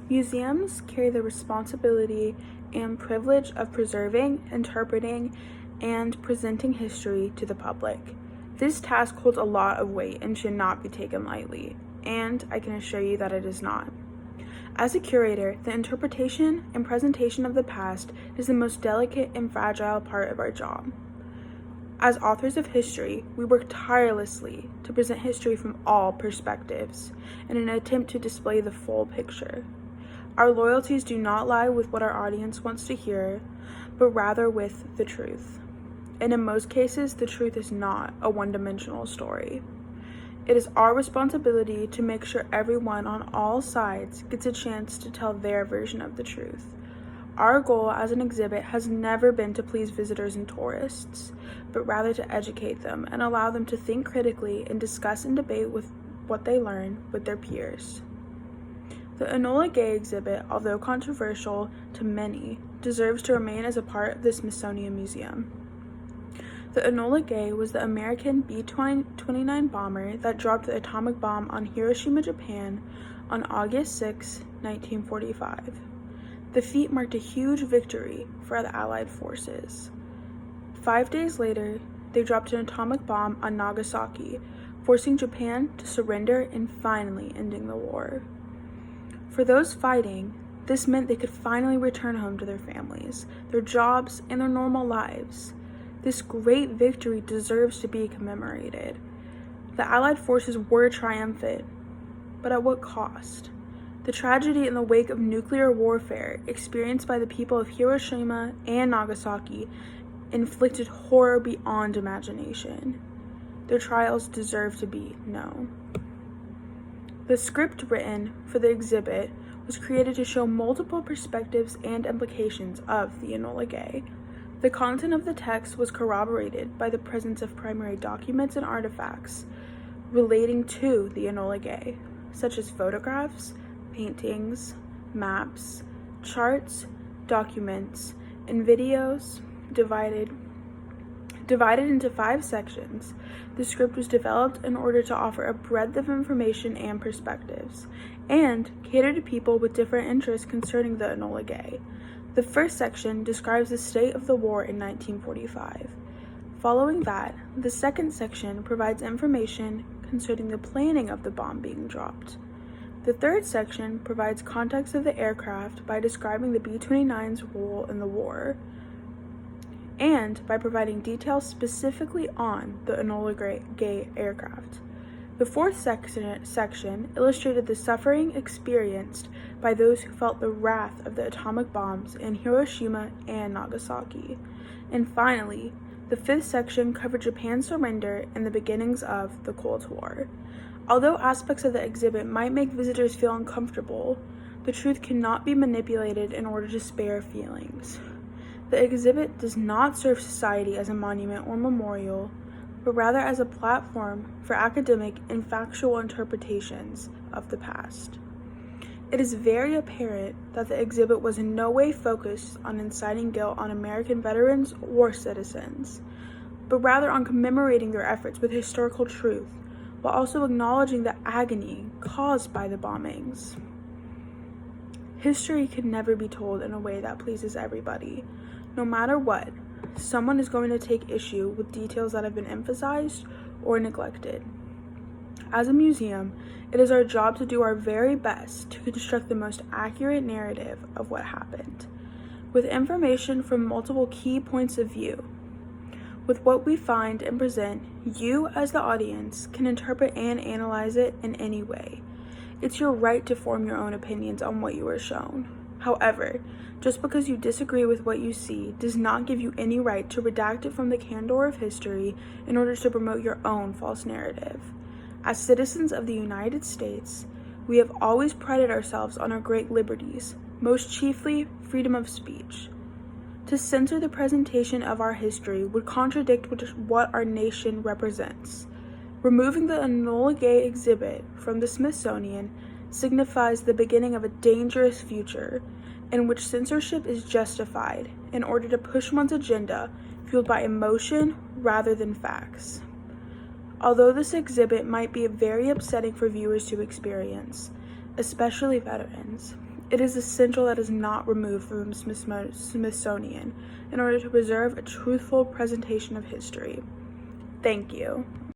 Museums carry the responsibility and privilege of preserving, interpreting, and presenting history to the public. This task holds a lot of weight and should not be taken lightly, and I can assure you that it is not. As a curator, the interpretation and presentation of the past is the most delicate and fragile part of our job. As authors of history, we work tirelessly to present history from all perspectives in an attempt to display the full picture. Our loyalties do not lie with what our audience wants to hear, but rather with the truth. And in most cases, the truth is not a one-dimensional story. It is our responsibility to make sure everyone on all sides gets a chance to tell their version of the truth. Our goal as an exhibit has never been to please visitors and tourists, but rather to educate them and allow them to think critically and discuss and debate with what they learn with their peers. The Enola Gay exhibit, although controversial to many, deserves to remain as a part of the Smithsonian Museum. The Enola Gay was the American B-29 bomber that dropped the atomic bomb on Hiroshima, Japan on August 6, 1945. The feat marked a huge victory for the Allied forces. 5 days later, they dropped an atomic bomb on Nagasaki, forcing Japan to surrender and finally ending the war. For those fighting, this meant they could finally return home to their families, their jobs, and their normal lives. This great victory deserves to be commemorated. The Allied forces were triumphant, but at what cost? The tragedy in the wake of nuclear warfare experienced by the people of Hiroshima and Nagasaki inflicted horror beyond imagination. Their trials deserve to be known. The script written for the exhibit was created to show multiple perspectives and implications of the Enola Gay. The content of the text was corroborated by the presence of primary documents and artifacts relating to the Enola Gay, such as photographs, paintings, maps, charts, documents, and videos divided into 5 sections. The script was developed in order to offer a breadth of information and perspectives, and cater to people with different interests concerning the Enola Gay. The first section describes the state of the war in 1945. Following that, the second section provides information concerning the planning of the bomb being dropped. The third section provides context of the aircraft by describing the B-29's role in the war, and by providing details specifically on the Enola Gay aircraft. The fourth section illustrated the suffering experienced by those who felt the wrath of the atomic bombs in Hiroshima and Nagasaki. And finally, the fifth section covered Japan's surrender and the beginnings of the Cold War. Although aspects of the exhibit might make visitors feel uncomfortable, the truth cannot be manipulated in order to spare feelings. The exhibit does not serve society as a monument or memorial, but rather as a platform for academic and factual interpretations of the past. It is very apparent that the exhibit was in no way focused on inciting guilt on American veterans or citizens, but rather on commemorating their efforts with historical truth, while also acknowledging the agony caused by the bombings. History can never be told in a way that pleases everybody. No matter what, someone is going to take issue with details that have been emphasized or neglected. As a museum, it is our job to do our very best to construct the most accurate narrative of what happened, with information from multiple key points of view. With what we find and present, you as the audience can interpret and analyze it in any way. It's your right to form your own opinions on what you are shown. However, just because you disagree with what you see does not give you any right to redact it from the candor of history in order to promote your own false narrative. As citizens of the United States, we have always prided ourselves on our great liberties, most chiefly freedom of speech. To censor the presentation of our history would contradict what our nation represents. Removing the Enola Gay exhibit from the Smithsonian signifies the beginning of a dangerous future in which censorship is justified in order to push one's agenda fueled by emotion rather than facts. Although this exhibit might be very upsetting for viewers to experience, especially veterans, It is essential that is not removed from the Smithsonian in order to preserve a truthful presentation of history. Thank you.